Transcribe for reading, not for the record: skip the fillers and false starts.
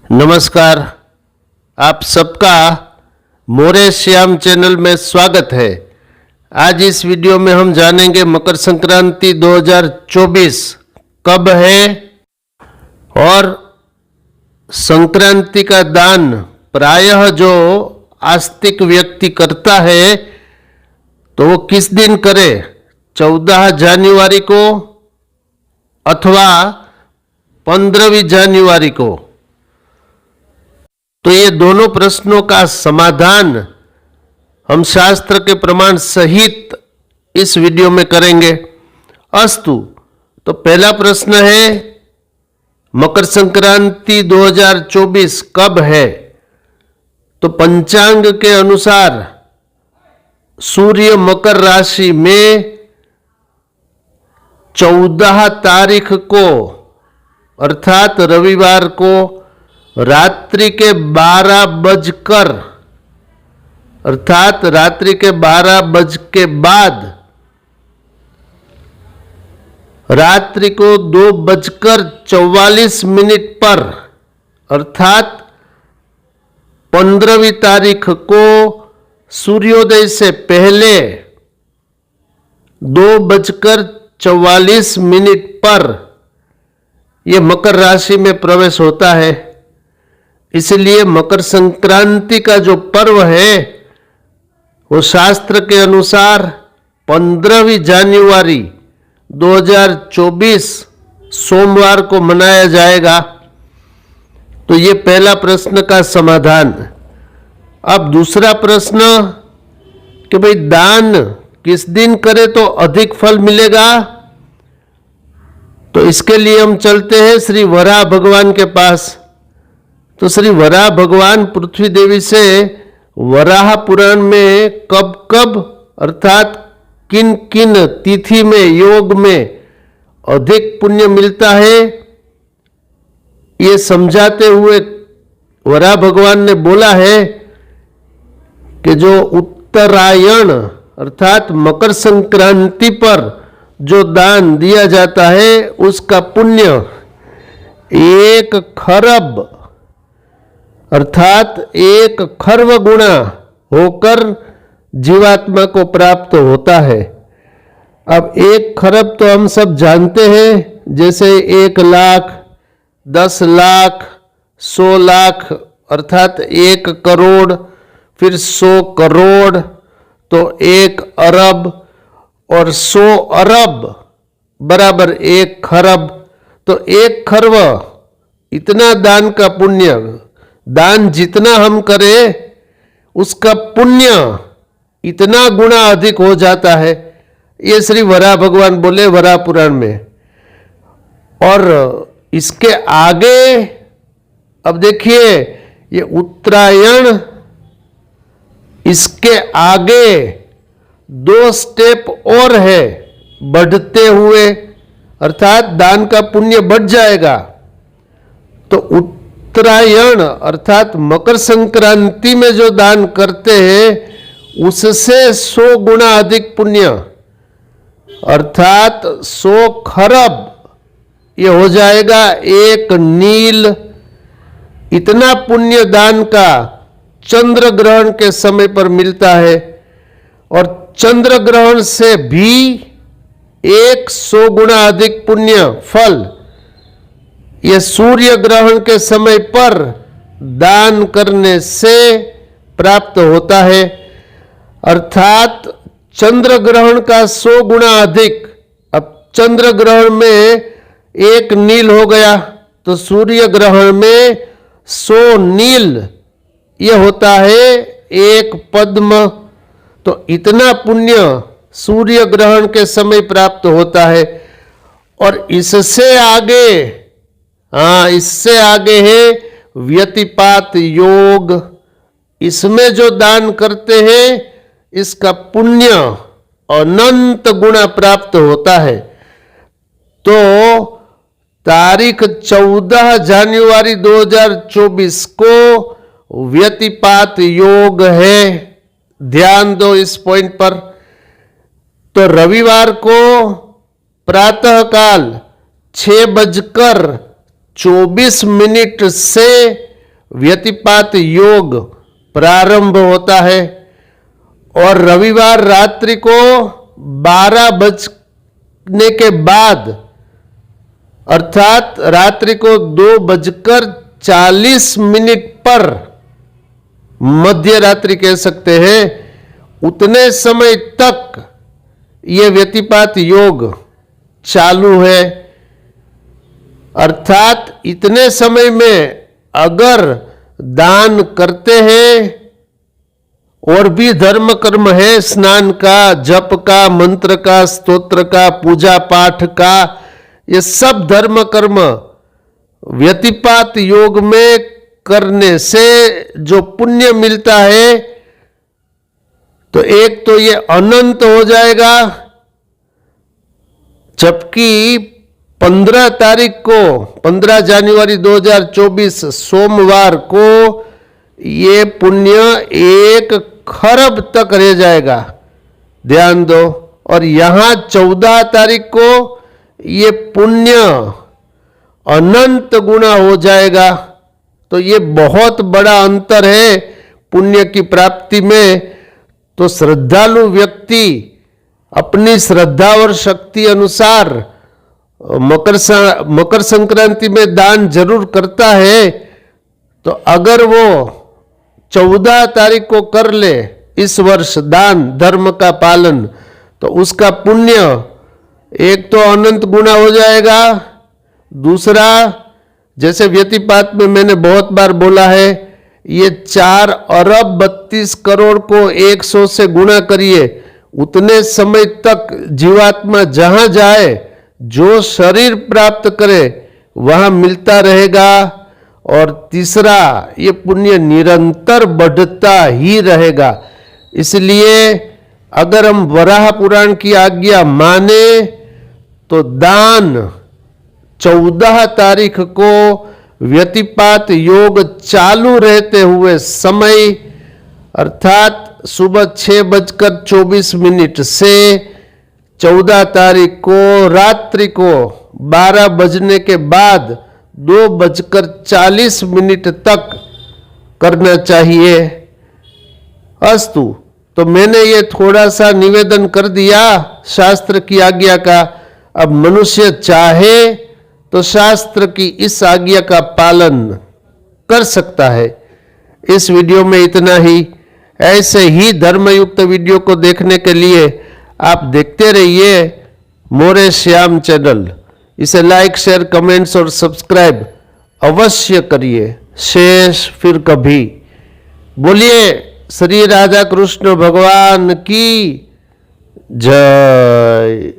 नमस्कार, आप सबका मोरे श्याम चैनल में स्वागत है। आज इस वीडियो में हम जानेंगे मकर संक्रांति 2024 कब है और संक्रांति का दान प्रायः जो आस्तिक व्यक्ति करता है तो वो किस दिन करे, 14 जनवरी को अथवा 15वीं जनवरी को। तो ये दोनों प्रश्नों का समाधान हम शास्त्र के प्रमाण सहित इस वीडियो में करेंगे। अस्तु, तो पहला प्रश्न है मकर संक्रांति 2024 कब है? तो पंचांग के अनुसार सूर्य मकर राशि में 14 तारीख को अर्थात रविवार को रात्रि के 12 बजकर अर्थात रात्रि के 12 बज के बाद रात्रि को 2:44 पर अर्थात 15वीं तारीख को सूर्योदय से पहले 2:44 पर यह मकर राशि में प्रवेश होता है। इसलिए मकर संक्रांति का जो पर्व है वो शास्त्र के अनुसार 15वीं जनवरी 2024 सोमवार को मनाया जाएगा। तो ये पहला प्रश्न का समाधान। अब दूसरा प्रश्न कि भाई दान किस दिन करे तो अधिक फल मिलेगा? तो इसके लिए हम चलते हैं श्री वराह भगवान के पास। तो श्री वराह भगवान पृथ्वी देवी से वराह पुराण में कब कब अर्थात किन किन तिथि में योग में अधिक पुण्य मिलता है ये समझाते हुए वराह भगवान ने बोला है कि जो उत्तरायण अर्थात मकर संक्रांति पर जो दान दिया जाता है उसका पुण्य 1 खरब अर्थात 1 खर्व गुणा होकर जीवात्मा को प्राप्त होता है। अब 1 खरब तो हम सब जानते हैं, जैसे 1 लाख, 10 लाख, 100 लाख अर्थात 1 करोड़, फिर 100 करोड़ तो 1 अरब और 100 अरब बराबर 1 खरब। तो 1 खर्व इतना दान का पुण्य, दान जितना हम करें उसका पुण्य इतना गुना अधिक हो जाता है। ये श्री वराह भगवान बोले वराह पुराण में। और इसके आगे अब देखिए ये उत्तरायण, इसके आगे 2 स्टेप और है बढ़ते हुए अर्थात दान का पुण्य बढ़ जाएगा। तो उत्तरायण अर्थात मकर संक्रांति में जो दान करते हैं उससे 100 गुना अधिक पुण्य अर्थात 100 खरब ये हो जाएगा 1 नील। इतना पुण्य दान का चंद्र ग्रहण के समय पर मिलता है और चंद्र ग्रहण से भी 100 गुना अधिक पुण्य फल यह सूर्य ग्रहण के समय पर दान करने से प्राप्त होता है। अर्थात चंद्र ग्रहण का 100 गुना अधिक। अब चंद्र ग्रहण में 1 नील हो गया तो सूर्य ग्रहण में 100 नील यह होता है 1 पद्म। तो इतना पुण्य सूर्य ग्रहण के समय प्राप्त होता है। और इससे आगे इससे आगे है व्यतिपात योग। इसमें जो दान करते हैं इसका पुण्य अनंत गुना प्राप्त होता है। तो तारीख 14 जनवरी 2024 को व्यतिपात योग है, ध्यान दो इस पॉइंट पर। तो रविवार को प्रातःकाल 6:24 से व्यतिपात योग प्रारंभ होता है और रविवार रात्रि को 12 बजने के बाद अर्थात रात्रि को 2:40 पर मध्य रात्रि कह सकते हैं, उतने समय तक ये व्यतिपात योग चालू है। अर्थात इतने समय में अगर दान करते हैं और भी धर्म कर्म है, स्नान का, जप का, मंत्र का, स्तोत्र का, पूजा पाठ का, ये सब धर्म कर्म व्यतिपात योग में करने से जो पुण्य मिलता है, तो एक तो ये अनंत हो जाएगा, जबकि 15 तारीख को 15 जनवरी 2024 सोमवार को ये पुण्य 1 खरब तक रह जाएगा। ध्यान दो। और यहां 14 तारीख को ये पुण्य अनंत गुना हो जाएगा। तो ये बहुत बड़ा अंतर है पुण्य की प्राप्ति में। तो श्रद्धालु व्यक्ति अपनी श्रद्धा और शक्ति अनुसार मकर संक्रांति में दान जरूर करता है। तो अगर वो 14 तारीख को कर ले इस वर्ष दान धर्म का पालन, तो उसका पुण्य एक तो अनंत गुना हो जाएगा। दूसरा, जैसे व्यतिपात में मैंने बहुत बार बोला है, ये 4 अरब 32 करोड़ को 100 से गुणा करिए, उतने समय तक जीवात्मा जहां जाए, जो शरीर प्राप्त करे, वहां मिलता रहेगा। और तीसरा, ये पुण्य निरंतर बढ़ता ही रहेगा। इसलिए अगर हम वराह पुराण की आज्ञा माने तो दान 14 तारीख को व्यतिपात योग चालू रहते हुए समय, अर्थात सुबह 6:24 से 14 तारीख को रात्रि को 12 बजने के बाद 2:40 तक करना चाहिए। अस्तु। तो मैंने ये थोड़ा सा निवेदन कर दिया शास्त्र की आज्ञा का। अब मनुष्य चाहे तो शास्त्र की इस आज्ञा का पालन कर सकता है। इस वीडियो में इतना ही। ऐसे ही धर्मयुक्त वीडियो को देखने के लिए आप देखते रहिए मोरे श्याम चैनल। इसे लाइक, शेयर, कमेंट्स और सब्सक्राइब अवश्य करिए। शेष फिर कभी। बोलिए श्री राधा कृष्ण भगवान की जय।